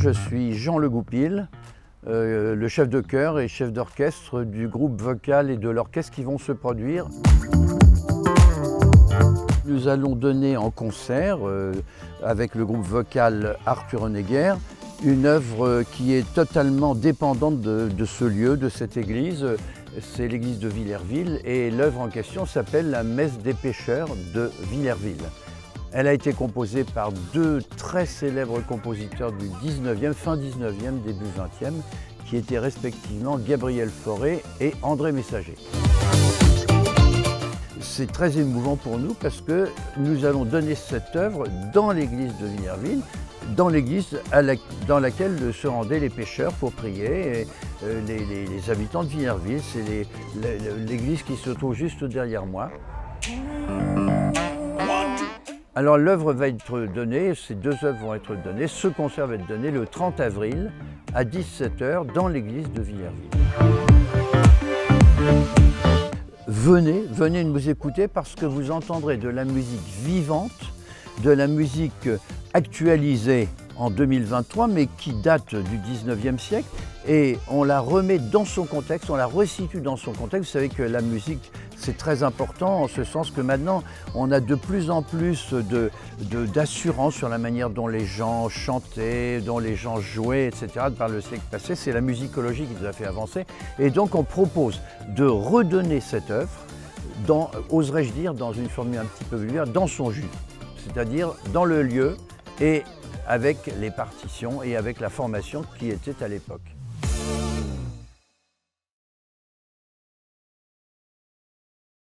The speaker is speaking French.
Je suis Jean Le Goupil, le chef de chœur et chef d'orchestre du groupe vocal et de l'orchestre qui vont se produire. Nous allons donner en concert, avec le groupe vocal Arthur Honegger, une œuvre qui est totalement dépendante de ce lieu, de cette église. C'est l'église de Villerville et l'œuvre en question s'appelle La Messe des Pêcheurs de Villerville. Elle a été composée par deux très célèbres compositeurs du 19e, fin 19e, début 20e, qui étaient respectivement Gabriel Fauré et André Messager. C'est très émouvant pour nous parce que nous allons donner cette œuvre dans l'église de Villerville, dans l'église dans laquelle se rendaient les pêcheurs pour prier. Et, les habitants de Villerville, c'est l'église qui se trouve juste derrière moi. Alors l'œuvre va être donnée, ces deux œuvres vont être données. Ce concert va être donné le 30 avril à 17 h dans l'église de Villerville. Venez nous écouter parce que vous entendrez de la musique vivante, de la musique actualisée en 2023, mais qui date du 19e siècle, et on la remet dans son contexte, on la resitue dans son contexte. Vous savez que la musique, c'est très important en ce sens que maintenant, on a de plus en plus d'assurance sur la manière dont les gens chantaient, dont les gens jouaient, etc. par le siècle passé. C'est la musicologie qui nous a fait avancer. Et donc, on propose de redonner cette œuvre, oserais-je dire, dans une formule un petit peu vulgaire, dans son jus. C'est-à-dire dans le lieu et avec les partitions et avec la formation qui était à l'époque.